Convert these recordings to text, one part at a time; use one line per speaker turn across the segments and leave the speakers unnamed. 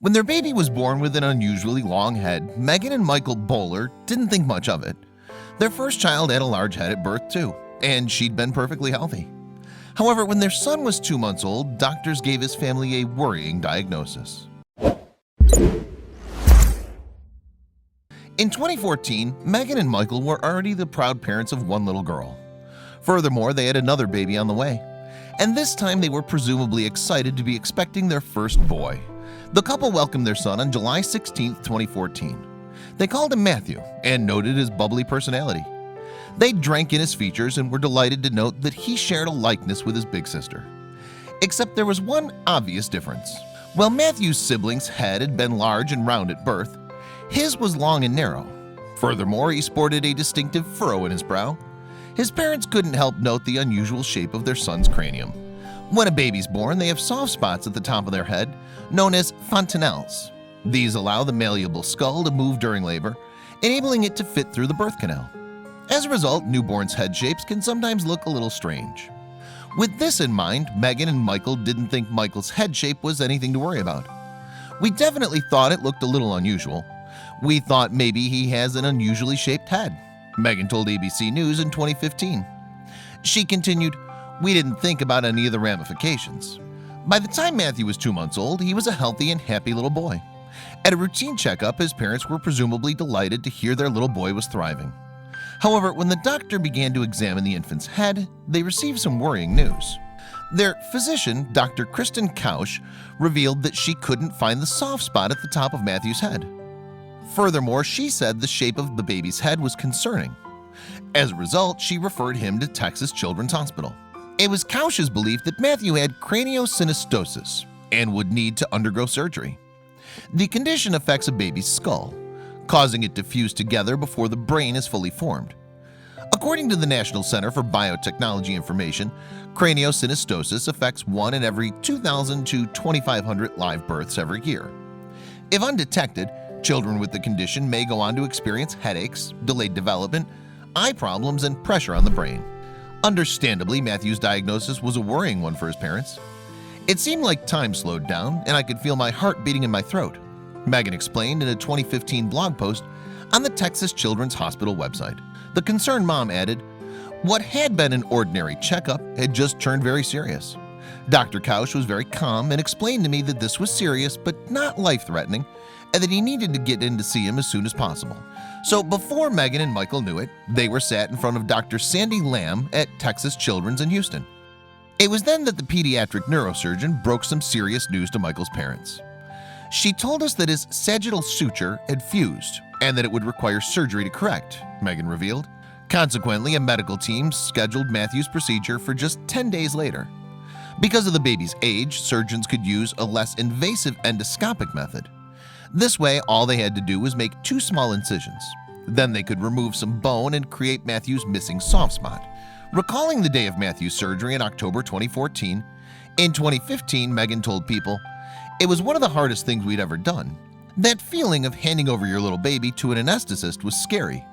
When their baby was born with an unusually long head, Megan and Michael Bowler didn't think much of it. Their first child had a large head at birth too, and she'd been perfectly healthy. However, when their son was 2 months old, doctors gave his family a worrying diagnosis. In 2014, Megan and Michael were already the proud parents of one little girl. Furthermore, they had another baby on the way, and this time they were presumably excited to be expecting their first boy. The couple welcomed their son on July 16, 2014. They called him Matthew and noted his bubbly personality. They drank in his features and were delighted to note that he shared a likeness with his big sister. Except there was one obvious difference. While Matthew's siblings' head had been large and round at birth, his was long and narrow. Furthermore, he sported a distinctive furrow in his brow. His parents couldn't help note the unusual shape of their son's cranium. When a baby's born, they have soft spots at the top of their head, known as fontanelles. These allow the malleable skull to move during labor, enabling it to fit through the birth canal. As a result, newborns' head shapes can sometimes look a little strange. With this in mind, Megan and Michael didn't think Michael's head shape was anything to worry about. We definitely thought it looked a little unusual. We thought maybe he has an unusually shaped head, Megan told ABC News in 2015. She continued, "We didn't think about any of the ramifications. By the time Matthew was 2 months old, he was a healthy and happy little boy. At a routine checkup, his parents were presumably delighted to hear their little boy was thriving. However, when the doctor began to examine the infant's head, they received some worrying news. Their physician, Dr. Kristen Kausch, revealed that she couldn't find the soft spot at the top of Matthew's head. Furthermore, she said the shape of the baby's head was concerning. As a result, she referred him to Texas Children's Hospital. It was Kausch's belief that Matthew had craniosynostosis and would need to undergo surgery. The condition affects a baby's skull, causing it to fuse together before the brain is fully formed. According to the National Center for Biotechnology Information, craniosynostosis affects 1 in every 2,000 to 2,500 live births every year. If undetected, children with the condition may go on to experience headaches, delayed development, eye problems, and pressure on the brain. Understandably, Matthew's diagnosis was a worrying one for his parents. It seemed like time slowed down, and I could feel my heart beating in my throat, Megan explained in a 2015 blog post on the Texas Children's Hospital website. The concerned mom added, "What had been an ordinary checkup had just turned very serious. Dr. Kausch was very calm and explained to me that this was serious but not life-threatening, and that he needed to get in to see him as soon as possible." So before Megan and Michael knew it, they were sat in front of Dr. Sandy Lamb at Texas Children's in Houston. It was then that the pediatric neurosurgeon broke some serious news to Michael's parents. She told us that his sagittal suture had fused and that it would require surgery to correct, Megan revealed. Consequently, a medical team scheduled Matthew's procedure for just 10 days later. Because of the baby's age, surgeons could use a less invasive endoscopic method. This way, all they had to do was make 2 small incisions. Then they could remove some bone and create Matthew's missing soft spot. Recalling the day of Matthew's surgery in October 2014, in 2015, Megan told People, "It was one of the hardest things we'd ever done. That feeling of handing over your little baby to an anesthetist was scary.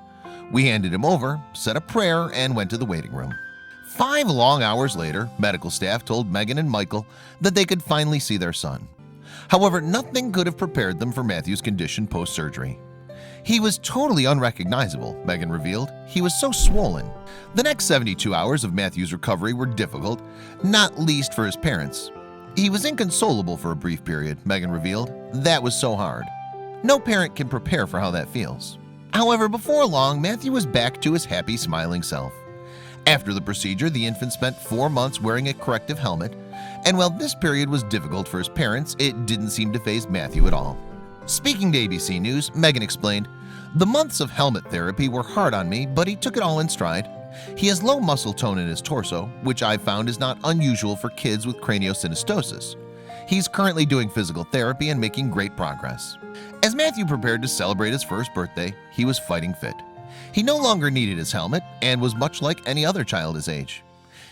We handed him over, said a prayer, and went to the waiting room." 5 long hours later, medical staff told Megan and Michael that they could finally see their son. However, nothing could have prepared them for Matthew's condition post-surgery. "He was totally unrecognizable," Megan revealed. "He was so swollen." The next 72 hours of Matthew's recovery were difficult, not least for his parents. "He was inconsolable for a brief period," Megan revealed. "That was so hard. No parent can prepare for how that feels." However, before long, Matthew was back to his happy, smiling self. After the procedure, the infant spent 4 months wearing a corrective helmet, and while this period was difficult for his parents, it didn't seem to faze Matthew at all. Speaking to ABC News, Megan explained, "The months of helmet therapy were hard on me, but he took it all in stride. He has low muscle tone in his torso, which I found is not unusual for kids with craniosynostosis. He's currently doing physical therapy and making great progress." As Matthew prepared to celebrate his first birthday, he was fighting fit. He no longer needed his helmet and was much like any other child his age.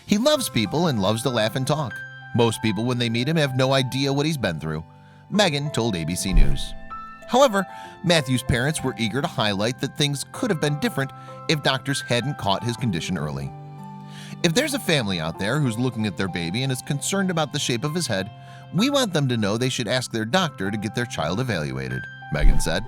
He loves people and loves to laugh and talk. Most people, when they meet him, have no idea what he's been through, Megan told ABC News. However, Matthew's parents were eager to highlight that things could have been different if doctors hadn't caught his condition early. "If there's a family out there who's looking at their baby and is concerned about the shape of his head, We want them to know they should ask their doctor to get their child evaluated," Meghan said.